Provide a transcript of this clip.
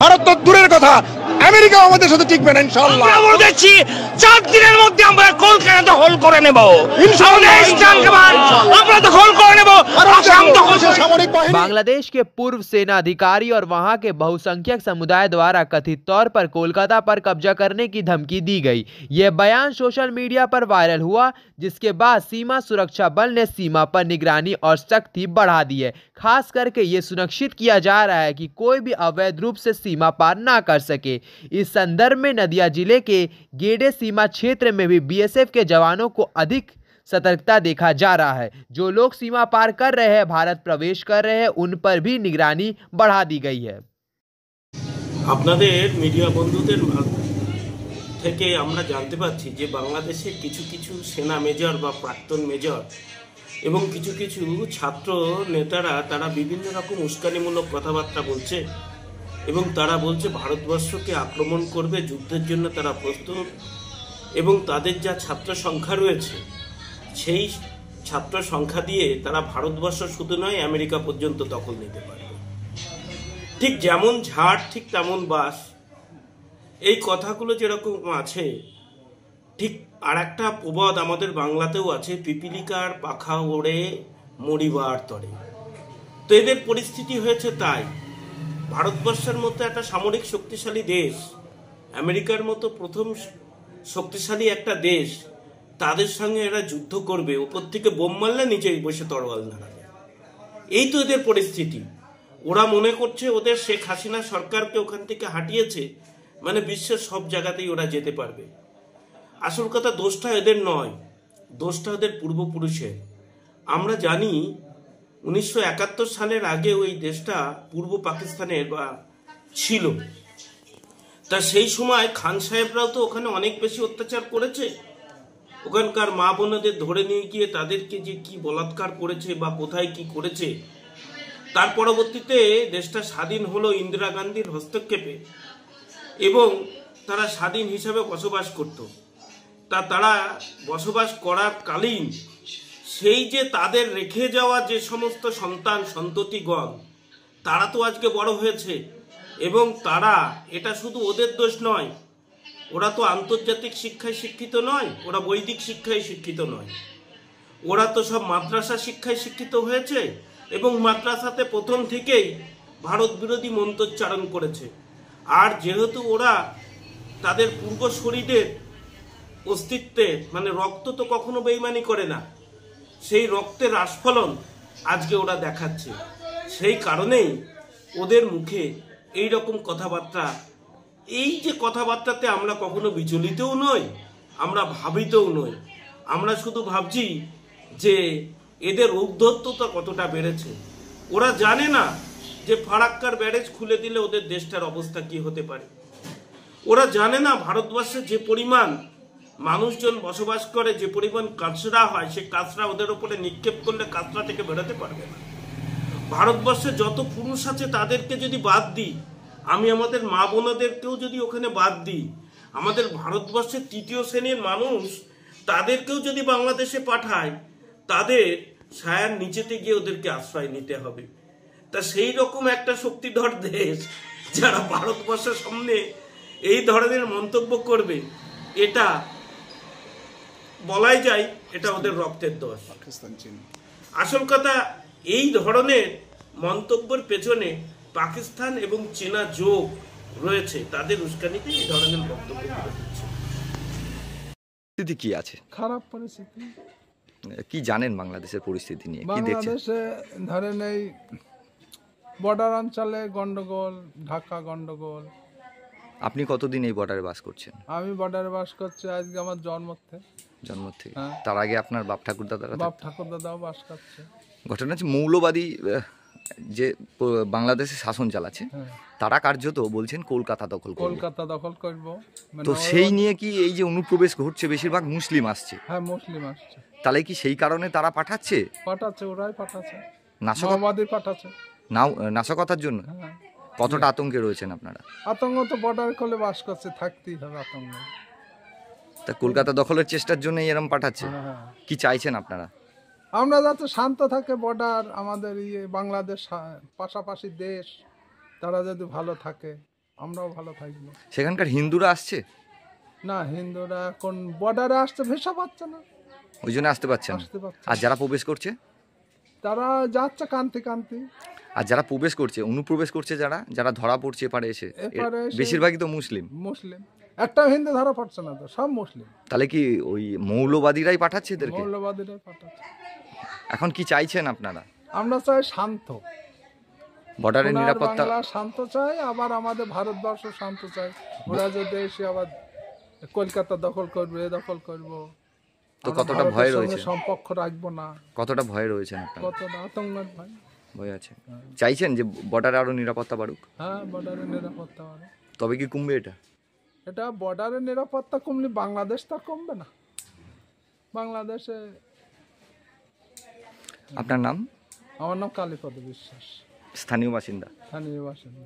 ভারত তো দূরের কথা, আমেরিকা আমাদের সাথে টিকবে না ইনশাআল্লাহ। আমরা বলতেছি 4 দিনের মধ্যে আমরা কলকাতা দখল করে নেব ইনশাআল্লাহ, আমরা দখল করে নেব আসাম দখল। बांग्लादेश के पूर्व सेना अधिकारी और वहां के बहुसंख्यक समुदाय द्वारा कथित तौर पर कोलकाता पर कब्जा करने की धमकी दी गई। यह बयान सोशल मीडिया पर वायरल हुआ, जिसके बाद सीमा सुरक्षा बल ने सीमा पर निगरानी और सख्ती बढ़ा दी है। खास करके ये सुनिश्चित किया जा रहा है कि कोई भी अवैध रूप से सीमा पार ना कर सके। इस संदर्भ में नदिया जिले के गेडे सीमा क्षेत्र में भी बीएसएफ के जवानों को अधिक सतर्कता देखा जा रहा है। जो लोग सीमा पार कर रहे हैं, भारत प्रवेश कर रहे हैं, उन पर भी निगरानी बढ़ा दी गई है। আপনাদের মিডিয়া বন্ধুদের থেকে আমরা জানতে পারছি যে বাংলাদেশে কিছু কিছু সেনা মেজর বা প্রাক্তন মেজর এবং কিছু কিছু ছাত্র নেতারা তারা বিভিন্ন রকম উস্কানিমূলক কথাবার্তা বলছে এবং তারা বলছে ভারতবর্ষকে আক্রমণ করবে, যুদ্ধের জন্য তারা প্রস্তুত এবং তাদের যা ছাত্র সংখ্যা রয়েছে সেই ছাত্র সংখ্যা দিয়ে তারা ভারতবর্ষ শুধু নয় আমেরিকা পর্যন্ত দখল নিতে পারবে। ঠিক যেমন ঝাড় ঠিক তেমন বাস, এই কথাগুলো যেরকম আছে ঠিক আর একটা প্রবাদ আমাদের বাংলাতেও আছে, পিপিলিকার পাখা ওড়ে মরিবার তরে। তো এদের পরিস্থিতি হয়েছে তাই। ভারতবর্ষের মতো একটা সামরিক শক্তিশালী দেশ, আমেরিকার মতো প্রথম শক্তিশালী একটা দেশ, তাদের সঙ্গে এরা যুদ্ধ করবে, উপর থেকে বোম মারলে নিচে বসে তরোয়াল নাড়াবে। এই তো এদের পরিস্থিতি। ওরা মনে করছে ওদের শেখ হাসিনা সরকারকে ওখান থেকে হাঁটিয়েছে মানে বিশ্বের সব জায়গাতেই ওরা যেতে পারবে। আসল কথা দোষটা এদের নয়, দোষটা ওদের পূর্বপুরুষের। আমরা জানি 1971 সালের আগে ওই দেশটা পূর্ব পাকিস্তানের বা ছিল, তা সেই সময় খান সাহেবরাও তো ওখানে অনেক বেশি অত্যাচার করেছে। ওখানকার মা বোনদের ধরে নিয়ে গিয়ে তাদেরকে যে কি বলাৎকার করেছে বা কোথায় কি করেছে। তার পরবর্তীতে দেশটা স্বাধীন হলো ইন্দিরা গান্ধীর হস্তক্ষেপে এবং তারা স্বাধীন হিসাবে বসবাস করত। তারা বসবাস করার কালীন সেই যে তাদের রেখে যাওয়া যে সমস্ত সন্তান সন্ততিগণ তারা তো আজকে বড় হয়েছে এবং তারা, এটা শুধু ওদের দোষ নয়, ওরা তো আন্তর্জাতিক শিক্ষায় শিক্ষিত নয়, ওরা বৈদিক শিক্ষায় শিক্ষিত নয়, ওরা তো সব মাদ্রাসা শিক্ষায় শিক্ষিত হয়েছে এবং মাদ্রাসাতে প্রথম থেকেই ভারত বিরোধী মন্ত্রোচ্চারণ করেছে। আর যেহেতু ওরা তাদের পূর্বসূরীদের অস্তিত্বে মানে রক্ত তো কখনো বেইমানি করে না, সেই রক্তের আস্ফলন আজকে ওরা দেখাচ্ছে। সেই কারণেই ওদের মুখে এই রকম কথাবার্তা। এই যে কথাবার্তাতে আমরা কখনো বিচলিতও নই, আমরা ভাবিতও নই। আমরা শুধু ভাবছি যে এদের ঔদ্ধত্যতা কতটা বেড়েছে। ওরা জানে না যে ফারাক্কার ব্যারেজ খুলে দিলে ওদের দেশটার অবস্থা কি হতে পারে। ওরা জানে না ভারতবর্ষে যে পরিমাণ মানুষজন বসবাস করে, যে পরিমাণ কাঁচরা হয়, সে কাঁচরা ওদের উপরে নিক্ষেপ করলে কাঁচরা থেকে বেরোতে পারবে না। ভারতবর্ষে যত পুরুষ আছে তাদেরকে যদি বাদ দিই, আমি আমাদের মা বোনদেরকেও যদি ওখানে বাদ দিই, আমাদের ভারতবর্ষের তৃতীয় শ্রেণীর মানুষ তাদেরকেও যদি বাংলাদেশে পাঠায়, তাদের ছায়ার নিচেতে গিয়ে ওদেরকে আশ্রয় নিতে হবে। তা সেই রকম একটা শক্তিধর দেশ যারা ভারতবর্ষের সামনে এই ধরনের মন্তব্য করবে, এটা বলাই যায় এটা ওদের রক্তের দোষ। আসল কথা এই ধরনের মন্তব্যের পেছনে পাকিস্তান এবং চীনা যোগ রয়েছে, তাদের উস্কানিতে এই ধরনের বক্তব্য দিচ্ছে। পরিস্থিতি কি আছে? খারাপ পরিস্থিতি। কি জানেন বাংলাদেশের পরিস্থিতি নিয়ে? কি দেখছেন? বাংলাদেশে ধরেন এই বর্ডার অঞ্চলে গন্ডগোল, ঢাকা গন্ডগোল। আপনি কতদিন এই বর্ডারে বাস করছেন? আমি বর্ডারে বাস করছি আজকে আমার জন্ম থেকে। তার আগে আপনার বাপ ঠাকুরদাদাও বাস করছে। ঘটনা হচ্ছে মৌলবাদী যে বাংলাদেশে শাসন চালাচ্ছে, তারা কার্যত বলছেন কলকাতা দখল করব। তো সেই নিয়ে কি এই যে অনুপ্রবেশ ঘটছে, বেশিরভাগ মুসলিম আসছে? হ্যাঁ, মুসলিম আসছে। তাহলে কি সেই কারণে তারা পাঠাচ্ছে? ওরাই পাঠাচ্ছে, নাশকতাবাদী পাঠাচ্ছে, নাশকতার জন্য। কতটা আতঙ্কে রয়েছেন আপনারা? আতঙ্ক তো বর্ডার খুলে বাস করছে, থাকতেই হবে আতঙ্ক। তা কলকাতা দখলের চেষ্টার জন্য এরকম পাঠাচ্ছে। কি চাইছেন আপনারা? আমরা যাতে শান্ত থাকে বর্ডার, আমাদের বাংলাদেশ পাশাপাশি দেশ, তারা যদি ভালো থাকে আমরাও ভালো থাকবো। সেখানকার হিন্দুরা আসছে, না, হিন্দুরা এখন বর্ডারে আসতে ভেসা পাচ্ছে না, ওই জন্য আসতে পারছে না। আসতে পারছে আর না। যারা প্রবেশ করছে, তারা যাচ্ছে কান্তি কান্তি। আর যারা প্রবেশ করছে, অনুপ্রবেশ করছে, যারা যারা ধরা পড়ছে এপারে এসে, এপারে এসে- বেশিরভাগই তো মুসলিম। মুসলিম, একটা হিন্দু ধরা পড়ছে না তো, সব মুসলিম। তাহলে কি ওই মৌলবাদীরাই পাঠাচ্ছে এদেরকে? মৌলবাদীরা পাঠাচ্ছে। এখন কি চাইছেন আপনারা? আমরা চাই শান্ত, বর্ডারের সোনার নিরাপত্তা? বাংলা শান্ত চাই, আবার আমাদের ভারতবর্ষ শান্ত চাই। ওরা যদি এসে আবার কলকাতা দখল করবে, এ দখল করবো, তো আমরা কতটা ভারতের ভয় সঙ্গে রয়েছে? সম্পর্ক রাখবো না, কতটা ভয় রয়েছেন আপনারা? কতটা আতঙ্কের ভাই। ভয় আছে। চাইছেন যে বর্ডারে আরো নিরাপত্তা বাড়ুক? হ্যাঁ, বর্ডারের নিরাপত্তা বাড়ে। তবে কি কমবে এটা? এটা বর্ডারের নিরাপত্তা কমলে বাংলাদেশ তা কমবে না। বাংলাদেশে, আপনার নাম? আমার নাম কালীপদ বিশ্বাস, স্থানীয় বাসিন্দা। স্থানীয় বাসিন্দা।